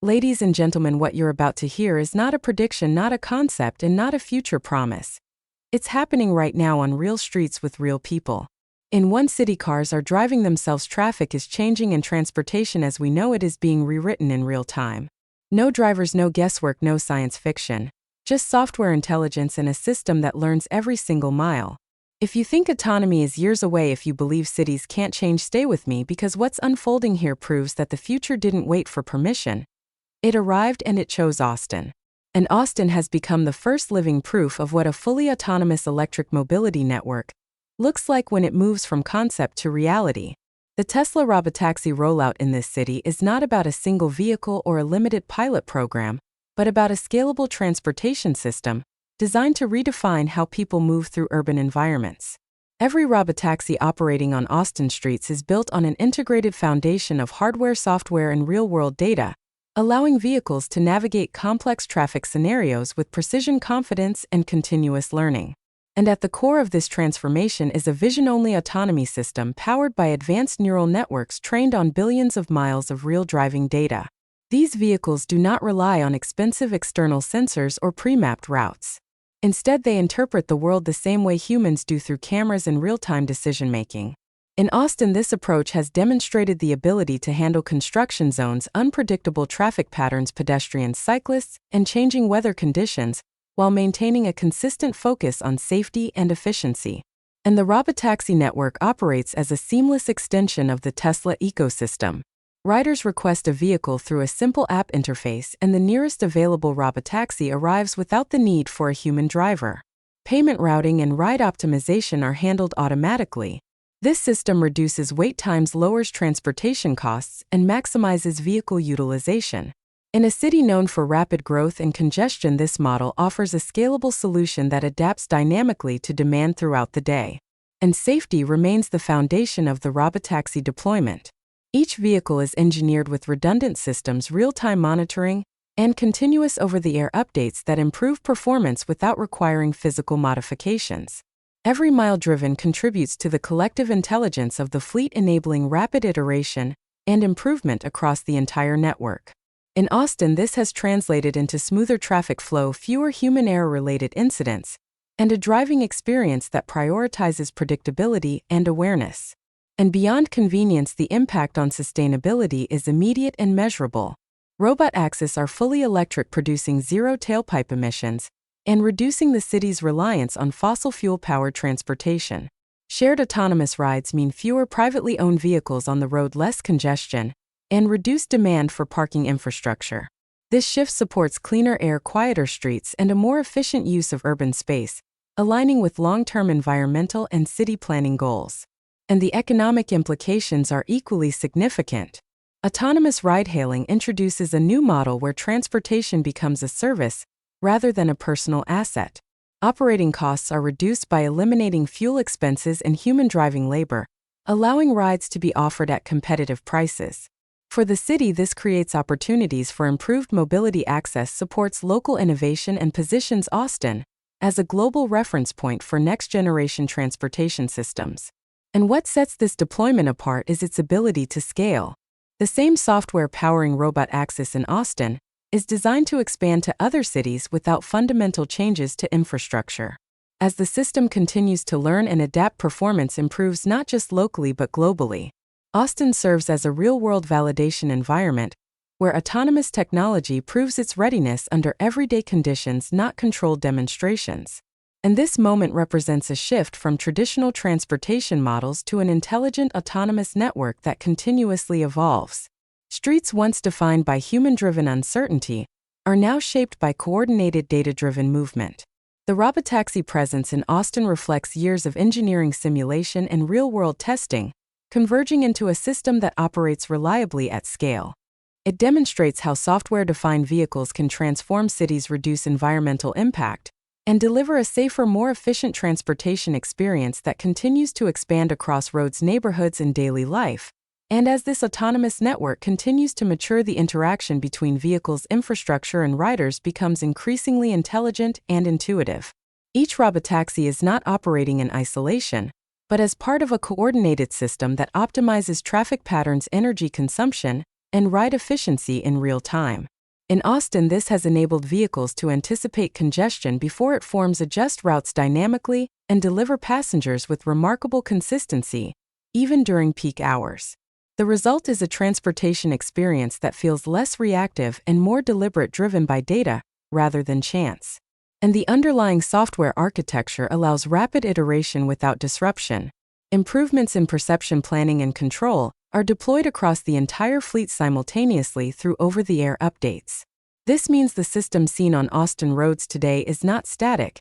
Ladies and gentlemen, what you're about to hear is not a prediction, not a concept, and not a future promise. It's happening right now on real streets with real people. In one city, cars are driving themselves, traffic is changing, and transportation as we know it is being rewritten in real time. No drivers, no guesswork, no science fiction. Just software intelligence and a system that learns every single mile. If you think autonomy is years away, if you believe cities can't change, stay with me, because what's unfolding here proves that the future didn't wait for permission. It arrived, and it chose Austin. And Austin has become the first living proof of what a fully autonomous electric mobility network looks like when it moves from concept to reality. The Tesla Robotaxi rollout in this city is not about a single vehicle or a limited pilot program, but about a scalable transportation system designed to redefine how people move through urban environments. Every Robotaxi operating on Austin streets is built on an integrated foundation of hardware, software, and real-world data, allowing vehicles to navigate complex traffic scenarios with precision, confidence, and continuous learning. And at the core of this transformation is a vision-only autonomy system powered by advanced neural networks trained on billions of miles of real driving data. These vehicles do not rely on expensive external sensors or pre-mapped routes. Instead, they interpret the world the same way humans do, through cameras and real-time decision-making. In Austin, this approach has demonstrated the ability to handle construction zones, unpredictable traffic patterns, pedestrians, cyclists, and changing weather conditions, while maintaining a consistent focus on safety and efficiency. And the Robotaxi network operates as a seamless extension of the Tesla ecosystem. Riders request a vehicle through a simple app interface, and the nearest available Robotaxi arrives without the need for a human driver. Payment, routing, and ride optimization are handled automatically. This system reduces wait times, lowers transportation costs, and maximizes vehicle utilization. In a city known for rapid growth and congestion, this model offers a scalable solution that adapts dynamically to demand throughout the day. And safety remains the foundation of the Robotaxi deployment. Each vehicle is engineered with redundant systems, real-time monitoring, and continuous over-the-air updates that improve performance without requiring physical modifications. Every mile driven contributes to the collective intelligence of the fleet, enabling rapid iteration and improvement across the entire network. In Austin, this has translated into smoother traffic flow, fewer human error-related incidents, and a driving experience that prioritizes predictability and awareness. And beyond convenience, the impact on sustainability is immediate and measurable. Robotaxis are fully electric, producing zero tailpipe emissions, and reducing the city's reliance on fossil fuel-powered transportation. Shared autonomous rides mean fewer privately owned vehicles on the road, less congestion, and reduced demand for parking infrastructure. This shift supports cleaner air, quieter streets, and a more efficient use of urban space, aligning with long-term environmental and city planning goals. And the economic implications are equally significant. Autonomous ride-hailing introduces a new model where transportation becomes a service rather than a personal asset. Operating costs are reduced by eliminating fuel expenses and human driving labor, allowing rides to be offered at competitive prices. For the city, this creates opportunities for improved mobility access, supports local innovation, and positions Austin as a global reference point for next-generation transportation systems. And what sets this deployment apart is its ability to scale. The same software powering Robotaxis in Austin is designed to expand to other cities without fundamental changes to infrastructure. As the system continues to learn and adapt, performance improves not just locally but globally. Austin serves as a real-world validation environment where autonomous technology proves its readiness under everyday conditions, not controlled demonstrations. And this moment represents a shift from traditional transportation models to an intelligent autonomous network that continuously evolves. Streets once defined by human-driven uncertainty are now shaped by coordinated data-driven movement. The Robotaxi presence in Austin reflects years of engineering, simulation, and real-world testing, converging into a system that operates reliably at scale. It demonstrates how software-defined vehicles can transform cities, reduce environmental impact, and deliver a safer, more efficient transportation experience that continues to expand across roads, neighborhoods, and daily life. And as this autonomous network continues to mature, the interaction between vehicles, infrastructure, and riders becomes increasingly intelligent and intuitive. Each Robotaxi is not operating in isolation, but as part of a coordinated system that optimizes traffic patterns, energy consumption, and ride efficiency in real time. In Austin, this has enabled vehicles to anticipate congestion before it forms, adjust routes dynamically, and deliver passengers with remarkable consistency, even during peak hours. The result is a transportation experience that feels less reactive and more deliberate, driven by data rather than chance. And the underlying software architecture allows rapid iteration without disruption. Improvements in perception, planning, and control are deployed across the entire fleet simultaneously through over-the-air updates. This means the system seen on Austin roads today is not static.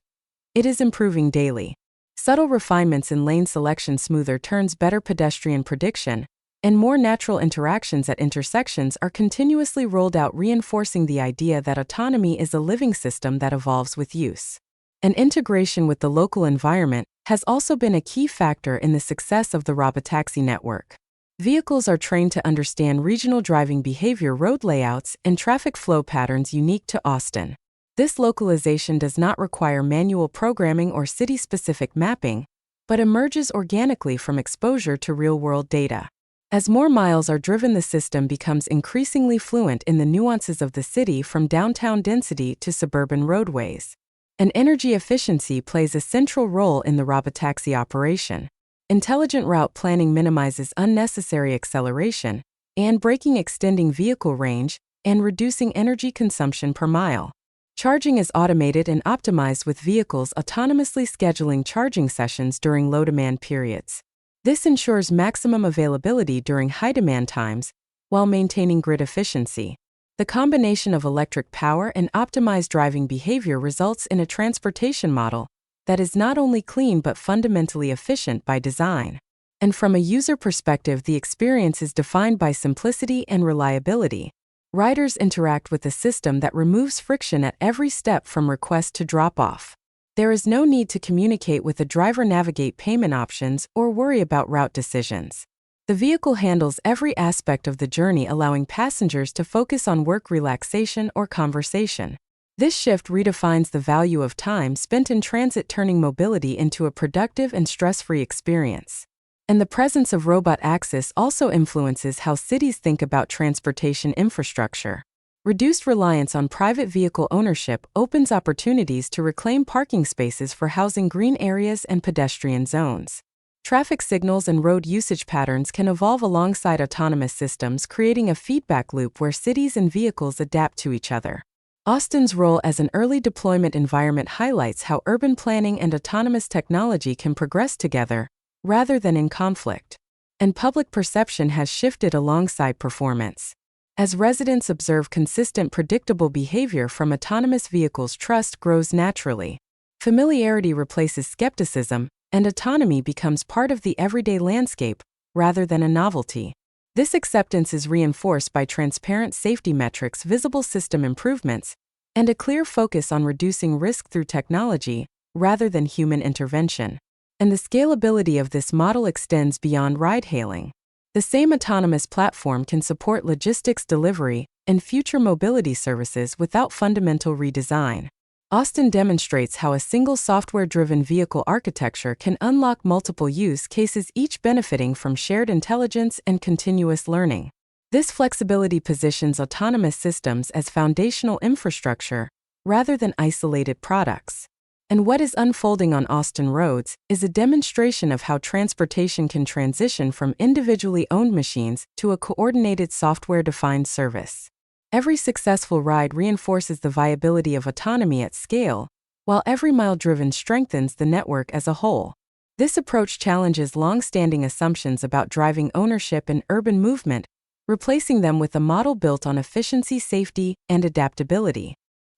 It is improving daily. Subtle refinements in lane selection, smoother turns, better pedestrian prediction, and more natural interactions at intersections are continuously rolled out, reinforcing the idea that autonomy is a living system that evolves with use. And integration with the local environment has also been a key factor in the success of the Robotaxi network. Vehicles are trained to understand regional driving behavior, road layouts, and traffic flow patterns unique to Austin. This localization does not require manual programming or city-specific mapping, but emerges organically from exposure to real-world data. As more miles are driven, the system becomes increasingly fluent in the nuances of the city, from downtown density to suburban roadways. And energy efficiency plays a central role in the Robotaxi operation. Intelligent route planning minimizes unnecessary acceleration and braking, extending vehicle range and reducing energy consumption per mile. Charging is automated and optimized, with vehicles autonomously scheduling charging sessions during low-demand periods. This ensures maximum availability during high-demand times while maintaining grid efficiency. The combination of electric power and optimized driving behavior results in a transportation model that is not only clean but fundamentally efficient by design. And from a user perspective, the experience is defined by simplicity and reliability. Riders interact with a system that removes friction at every step, from request to drop-off. There is no need to communicate with the driver, navigate payment options, or worry about route decisions. The vehicle handles every aspect of the journey, allowing passengers to focus on work, relaxation, or conversation. This shift redefines the value of time spent in transit, turning mobility into a productive and stress-free experience. And the presence of Robotaxi also influences how cities think about transportation infrastructure. Reduced reliance on private vehicle ownership opens opportunities to reclaim parking spaces for housing, green areas, and pedestrian zones. Traffic signals and road usage patterns can evolve alongside autonomous systems, creating a feedback loop where cities and vehicles adapt to each other. Austin's role as an early deployment environment highlights how urban planning and autonomous technology can progress together, rather than in conflict. And public perception has shifted alongside performance. As residents observe consistent, predictable behavior from autonomous vehicles, trust grows naturally. Familiarity replaces skepticism, and autonomy becomes part of the everyday landscape, rather than a novelty. This acceptance is reinforced by transparent safety metrics, visible system improvements, and a clear focus on reducing risk through technology, rather than human intervention. And the scalability of this model extends beyond ride-hailing. The same autonomous platform can support logistics, delivery, and future mobility services without fundamental redesign. Austin demonstrates how a single software-driven vehicle architecture can unlock multiple use cases, each benefiting from shared intelligence and continuous learning. This flexibility positions autonomous systems as foundational infrastructure, rather than isolated products. And what is unfolding on Austin roads is a demonstration of how transportation can transition from individually owned machines to a coordinated software-defined service. Every successful ride reinforces the viability of autonomy at scale, while every mile driven strengthens the network as a whole. This approach challenges long-standing assumptions about driving ownership and urban movement, replacing them with a model built on efficiency, safety, and adaptability.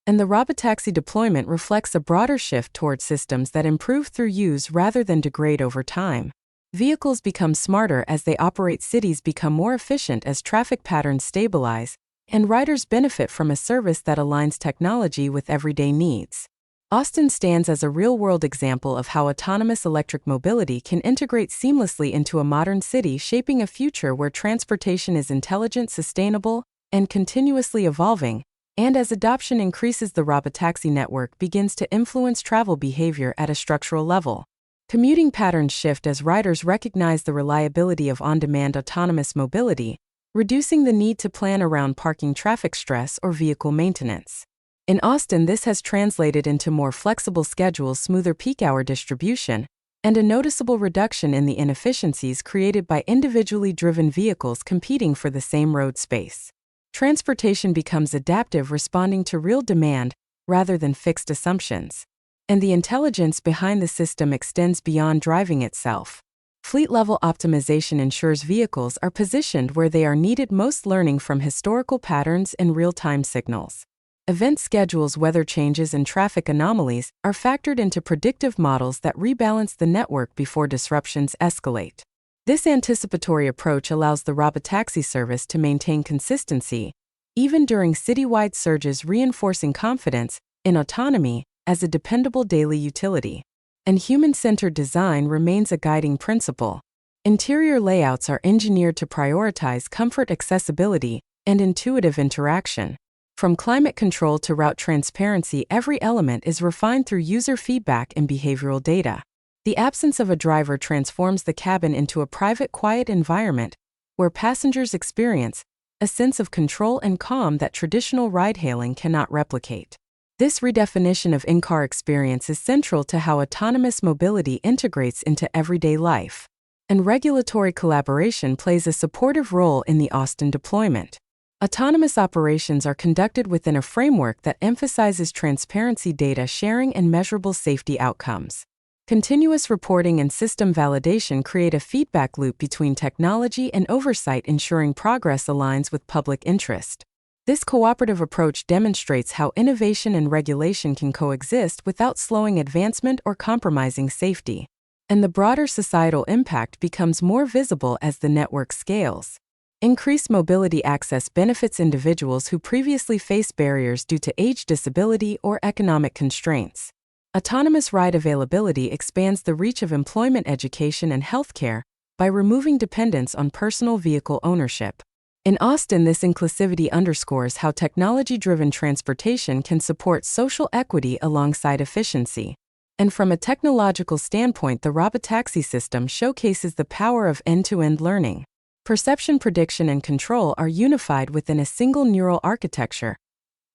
And the Robotaxi deployment reflects a broader shift toward systems that improve through use rather than degrade over time. Vehicles become smarter as they operate, cities become more efficient as traffic patterns stabilize, and riders benefit from a service that aligns technology with everyday needs. Austin stands as a real-world example of how autonomous electric mobility can integrate seamlessly into a modern city, shaping a future where transportation is intelligent, sustainable, and continuously evolving. And as adoption increases, the Robotaxi network begins to influence travel behavior at a structural level. Commuting patterns shift as riders recognize the reliability of on-demand autonomous mobility, reducing the need to plan around parking, traffic stress, or vehicle maintenance. In Austin, this has translated into more flexible schedules, smoother peak hour distribution, and a noticeable reduction in the inefficiencies created by individually driven vehicles competing for the same road space. Transportation becomes adaptive, responding to real demand rather than fixed assumptions. And the intelligence behind the system extends beyond driving itself. Fleet-level optimization ensures vehicles are positioned where they are needed most, learning from historical patterns and real-time signals. Event schedules, weather changes, and traffic anomalies are factored into predictive models that rebalance the network before disruptions escalate. This anticipatory approach allows the Robotaxi service to maintain consistency, even during citywide surges, reinforcing confidence in autonomy as a dependable daily utility. And human-centered design remains a guiding principle. Interior layouts are engineered to prioritize comfort, accessibility, and intuitive interaction. From climate control to route transparency, every element is refined through user feedback and behavioral data. The absence of a driver transforms the cabin into a private, quiet environment where passengers experience a sense of control and calm that traditional ride-hailing cannot replicate. This redefinition of in-car experience is central to how autonomous mobility integrates into everyday life. And regulatory collaboration plays a supportive role in the Austin deployment. Autonomous operations are conducted within a framework that emphasizes transparency, data sharing, and measurable safety outcomes. Continuous reporting and system validation create a feedback loop between technology and oversight, ensuring progress aligns with public interest. This cooperative approach demonstrates how innovation and regulation can coexist without slowing advancement or compromising safety. And the broader societal impact becomes more visible as the network scales. Increased mobility access benefits individuals who previously faced barriers due to age, disability, or economic constraints. Autonomous ride availability expands the reach of employment, education, and healthcare by removing dependence on personal vehicle ownership. In Austin, this inclusivity underscores how technology-driven transportation can support social equity alongside efficiency. And from a technological standpoint, the Robotaxi system showcases the power of end-to-end learning. Perception, prediction, and control are unified within a single neural architecture,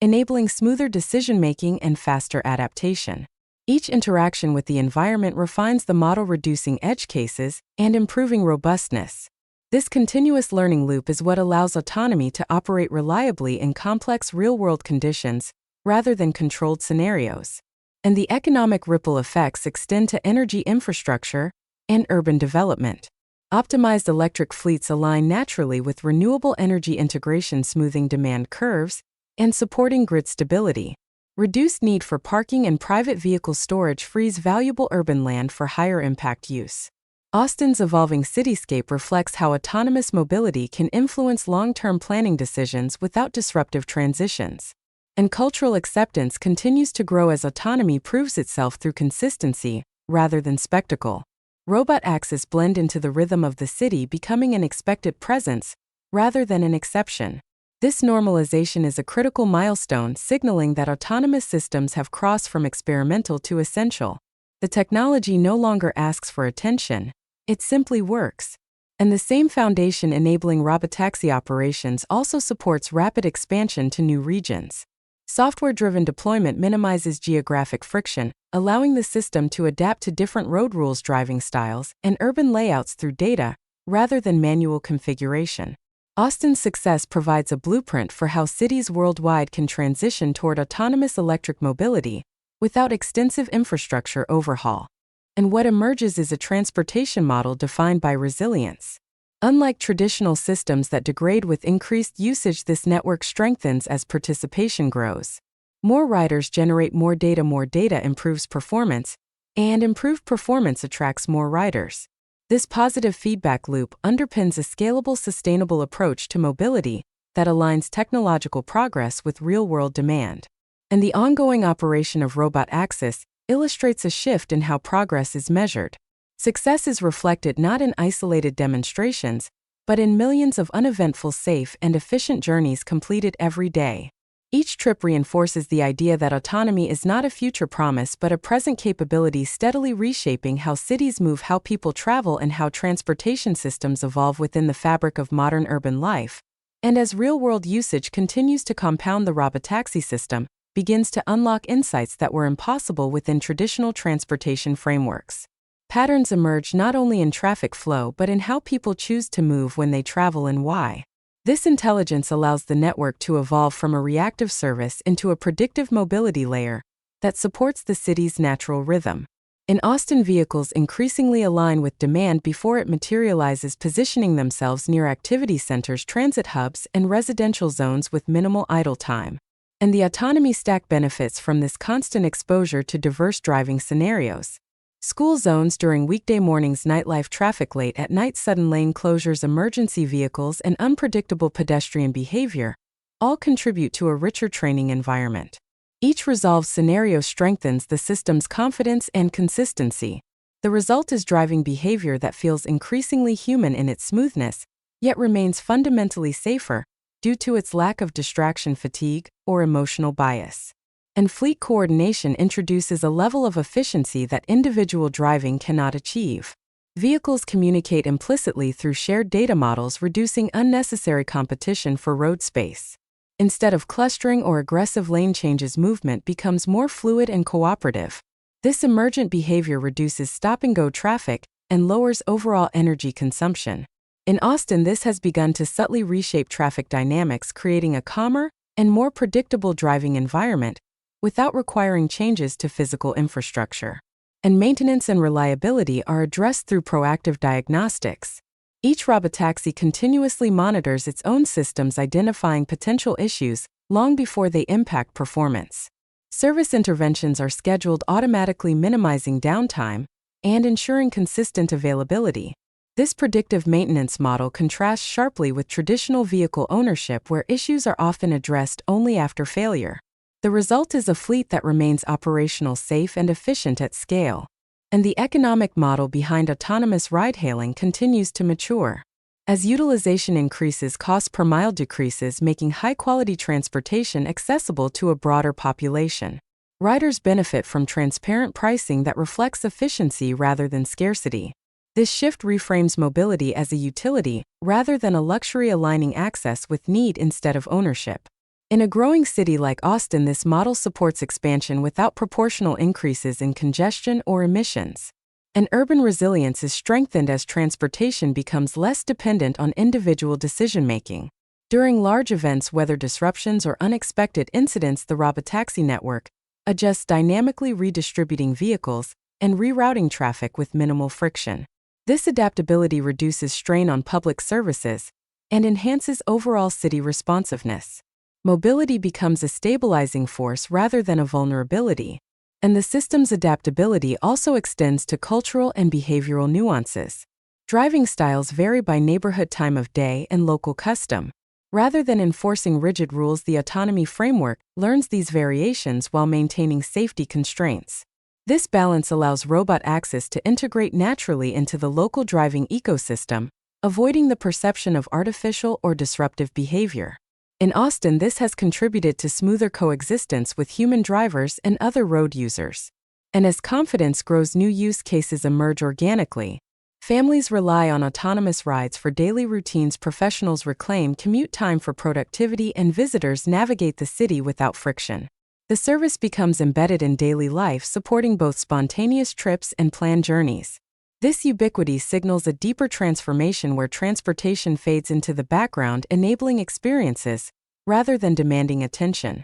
enabling smoother decision-making and faster adaptation. Each interaction with the environment refines the model, reducing edge cases and improving robustness. This continuous learning loop is what allows autonomy to operate reliably in complex real-world conditions rather than controlled scenarios. And the economic ripple effects extend to energy infrastructure and urban development. Optimized electric fleets align naturally with renewable energy integration, smoothing demand curves and supporting grid stability. Reduced need for parking and private vehicle storage frees valuable urban land for higher impact use. Austin's evolving cityscape reflects how autonomous mobility can influence long-term planning decisions without disruptive transitions. And cultural acceptance continues to grow as autonomy proves itself through consistency rather than spectacle. Robotaxis blend into the rhythm of the city, becoming an expected presence rather than an exception. This normalization is a critical milestone, signaling that autonomous systems have crossed from experimental to essential. The technology no longer asks for attention, it simply works. And the same foundation enabling Robotaxi operations also supports rapid expansion to new regions. Software-driven deployment minimizes geographic friction, allowing the system to adapt to different road rules, driving styles, and urban layouts through data rather than manual configuration. Austin's success provides a blueprint for how cities worldwide can transition toward autonomous electric mobility without extensive infrastructure overhaul. And what emerges is a transportation model defined by resilience. Unlike traditional systems that degrade with increased usage, this network strengthens as participation grows. More riders generate more data improves performance, and improved performance attracts more riders. This positive feedback loop underpins a scalable, sustainable approach to mobility that aligns technological progress with real-world demand. And the ongoing operation of Robotaxis illustrates a shift in how progress is measured. Success is reflected not in isolated demonstrations, but in millions of uneventful, safe, and efficient journeys completed every day. Each trip reinforces the idea that autonomy is not a future promise but a present capability, steadily reshaping how cities move, how people travel, and how transportation systems evolve within the fabric of modern urban life. And as real-world usage continues to compound, the Robotaxi system begins to unlock insights that were impossible within traditional transportation frameworks. Patterns emerge not only in traffic flow but in how people choose to move when they travel and why. This intelligence allows the network to evolve from a reactive service into a predictive mobility layer that supports the city's natural rhythm. In Austin, vehicles increasingly align with demand before it materializes, positioning themselves near activity centers, transit hubs, and residential zones with minimal idle time. And the autonomy stack benefits from this constant exposure to diverse driving scenarios. School zones during weekday mornings, nightlife traffic late at night, sudden lane closures, emergency vehicles, and unpredictable pedestrian behavior all contribute to a richer training environment. Each resolved scenario strengthens the system's confidence and consistency. The result is driving behavior that feels increasingly human in its smoothness, yet remains fundamentally safer due to its lack of distraction fatigue or emotional bias. And fleet coordination introduces a level of efficiency that individual driving cannot achieve. Vehicles communicate implicitly through shared data models, reducing unnecessary competition for road space. Instead of clustering or aggressive lane changes, movement becomes more fluid and cooperative. This emergent behavior reduces stop-and-go traffic and lowers overall energy consumption. In Austin, this has begun to subtly reshape traffic dynamics, creating a calmer and more predictable driving environment without requiring changes to physical infrastructure. And maintenance and reliability are addressed through proactive diagnostics. Each Robotaxi continuously monitors its own systems, identifying potential issues long before they impact performance. Service interventions are scheduled automatically, minimizing downtime and ensuring consistent availability. This predictive maintenance model contrasts sharply with traditional vehicle ownership, where issues are often addressed only after failure. The result is a fleet that remains operational, safe, and efficient at scale. And the economic model behind autonomous ride-hailing continues to mature. As utilization increases, cost per mile decreases, making high-quality transportation accessible to a broader population. Riders benefit from transparent pricing that reflects efficiency rather than scarcity. This shift reframes mobility as a utility rather than a luxury, aligning access with need instead of ownership. In a growing city like Austin, this model supports expansion without proportional increases in congestion or emissions. And urban resilience is strengthened as transportation becomes less dependent on individual decision-making. During large events, weather disruptions, or unexpected incidents, the Robotaxi network adjusts, dynamically redistributing vehicles and rerouting traffic with minimal friction. This adaptability reduces strain on public services and enhances overall city responsiveness. Mobility becomes a stabilizing force rather than a vulnerability, and the system's adaptability also extends to cultural and behavioral nuances. Driving styles vary by neighborhood, time of day, and local custom. Rather than enforcing rigid rules, the autonomy framework learns these variations while maintaining safety constraints. This balance allows Robotaxi to integrate naturally into the local driving ecosystem, avoiding the perception of artificial or disruptive behavior. In Austin, this has contributed to smoother coexistence with human drivers and other road users. And as confidence grows, new use cases emerge organically. Families rely on autonomous rides for daily routines, professionals reclaim commute time for productivity, and visitors navigate the city without friction. The service becomes embedded in daily life, supporting both spontaneous trips and planned journeys. This ubiquity signals a deeper transformation where transportation fades into the background, enabling experiences rather than demanding attention.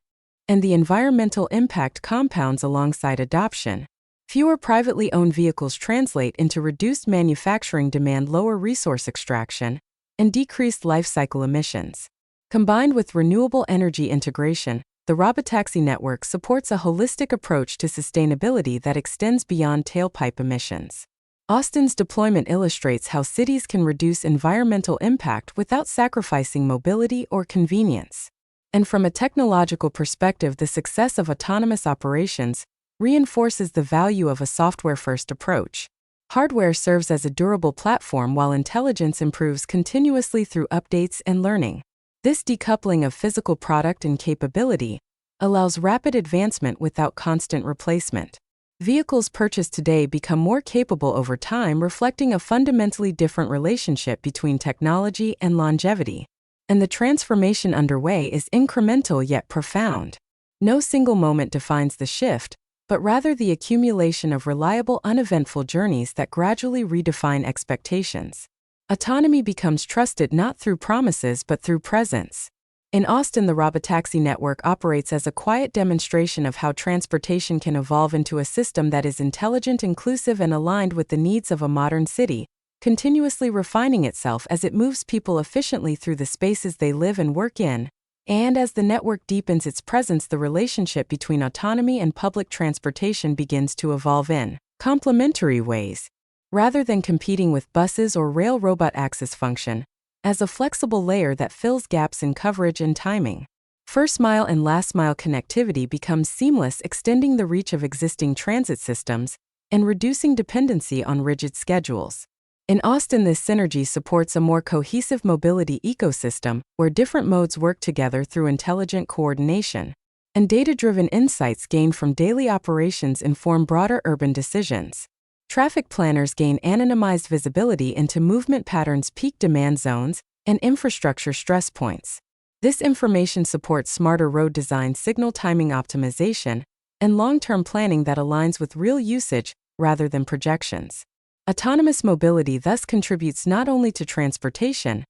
And the environmental impact compounds alongside adoption. Fewer privately owned vehicles translate into reduced manufacturing demand, lower resource extraction, and decreased life cycle emissions. Combined with renewable energy integration, the Robotaxi network supports a holistic approach to sustainability that extends beyond tailpipe emissions. Austin's deployment illustrates how cities can reduce environmental impact without sacrificing mobility or convenience. And from a technological perspective, the success of autonomous operations reinforces the value of a software-first approach. Hardware serves as a durable platform while intelligence improves continuously through updates and learning. This decoupling of physical product and capability allows rapid advancement without constant replacement. Vehicles purchased today become more capable over time, reflecting a fundamentally different relationship between technology and longevity. And the transformation underway is incremental yet profound. No single moment defines the shift, but rather the accumulation of reliable, uneventful journeys that gradually redefine expectations. Autonomy becomes trusted not through promises but through presence. In Austin, the Robotaxi network operates as a quiet demonstration of how transportation can evolve into a system that is intelligent, inclusive, and aligned with the needs of a modern city, continuously refining itself as it moves people efficiently through the spaces they live and work in. And as the network deepens its presence, the relationship between autonomy and public transportation begins to evolve in complementary ways. Rather than competing with buses or rail, Robotaxis function as a flexible layer that fills gaps in coverage and timing. First-mile and last-mile connectivity becomes seamless, extending the reach of existing transit systems and reducing dependency on rigid schedules. In Austin, this synergy supports a more cohesive mobility ecosystem where different modes work together through intelligent coordination, and data-driven insights gained from daily operations inform broader urban decisions. Traffic planners gain anonymized visibility into movement patterns, peak demand zones, and infrastructure stress points. This information supports smarter road design, signal timing optimization, and long-term planning that aligns with real usage rather than projections. Autonomous mobility thus contributes not only to transportation,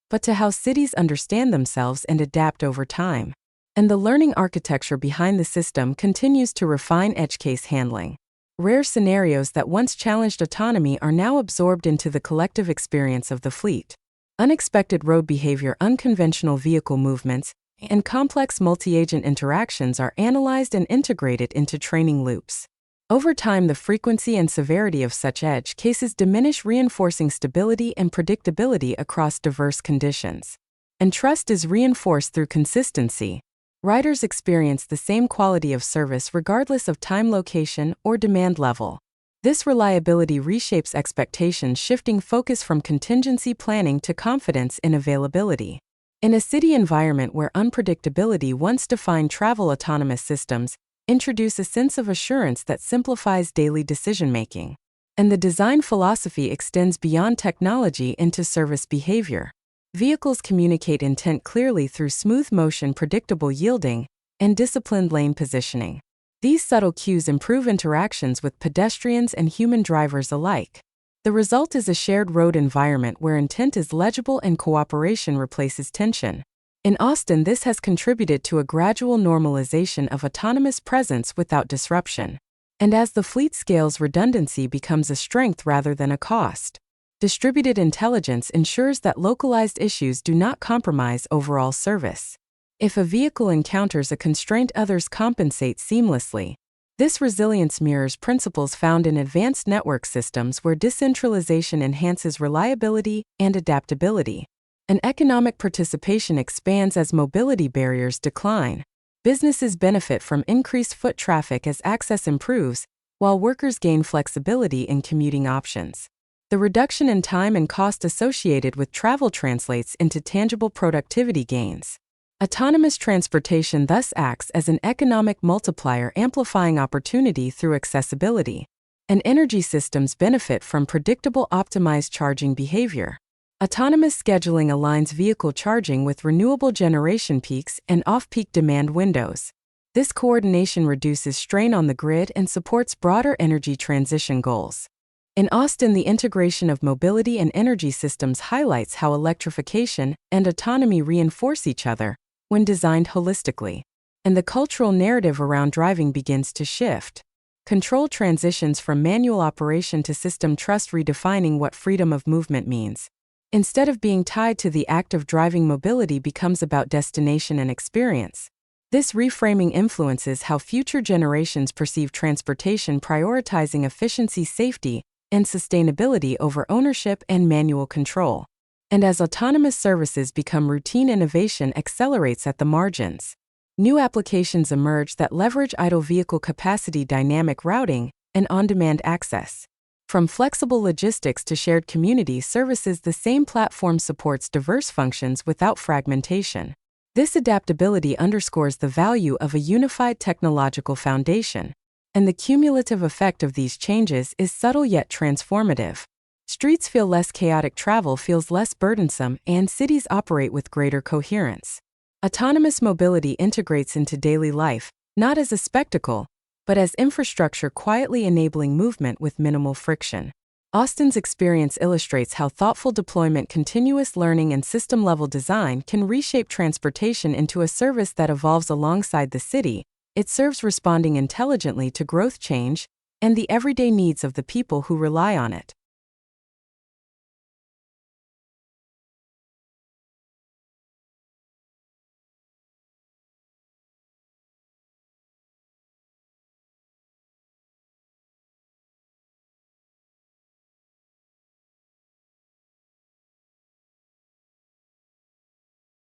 but to how cities understand themselves and adapt over time. And the learning architecture behind the system continues to refine edge case handling. Rare scenarios that once challenged autonomy are now absorbed into the collective experience of the fleet. Unexpected road behavior, unconventional vehicle movements, and complex multi-agent interactions are analyzed and integrated into training loops. Over time, the frequency and severity of such edge cases diminish, reinforcing stability and predictability across diverse conditions. And trust is reinforced through consistency. Riders experience the same quality of service regardless of time, location, or demand level. This reliability reshapes expectations, shifting focus from contingency planning to confidence in availability. In a city environment where unpredictability once defined travel, autonomous systems introduce a sense of assurance that simplifies daily decision-making. And the design philosophy extends beyond technology into service behavior. Vehicles communicate intent clearly through smooth motion, predictable yielding, and disciplined lane positioning. These subtle cues improve interactions with pedestrians and human drivers alike. The result is a shared road environment where intent is legible and cooperation replaces tension. In Austin, this has contributed to a gradual normalization of autonomous presence without disruption. And as the fleet scales, redundancy becomes a strength rather than a cost. Distributed intelligence ensures that localized issues do not compromise overall service. If a vehicle encounters a constraint, others compensate seamlessly. This resilience mirrors principles found in advanced network systems where decentralization enhances reliability and adaptability. And economic participation expands as mobility barriers decline. Businesses benefit from increased foot traffic as access improves, while workers gain flexibility in commuting options. The reduction in time and cost associated with travel translates into tangible productivity gains. Autonomous transportation thus acts as an economic multiplier, amplifying opportunity through accessibility. And energy systems benefit from predictable, optimized charging behavior. Autonomous scheduling aligns vehicle charging with renewable generation peaks and off-peak demand windows. This coordination reduces strain on the grid and supports broader energy transition goals. In Austin, the integration of mobility and energy systems highlights how electrification and autonomy reinforce each other when designed holistically. And the cultural narrative around driving begins to shift. Control transitions from manual operation to system trust, redefining what freedom of movement means. Instead of being tied to the act of driving, mobility becomes about destination and experience. This reframing influences how future generations perceive transportation, prioritizing efficiency, safety, and sustainability over ownership and manual control. And as autonomous services become routine, innovation accelerates at the margins. New applications emerge that leverage idle vehicle capacity, dynamic routing, and on-demand access. From flexible logistics to shared community services, the same platform supports diverse functions without fragmentation. This adaptability underscores the value of a unified technological foundation, and the cumulative effect of these changes is subtle yet transformative. Streets feel less chaotic, travel feels less burdensome, and cities operate with greater coherence. Autonomous mobility integrates into daily life, not as a spectacle, but as infrastructure quietly enabling movement with minimal friction. Austin's experience illustrates how thoughtful deployment, continuous learning, and system-level design can reshape transportation into a service that evolves alongside the city. It serves responding intelligently to growth, change, and the everyday needs of the people who rely on it.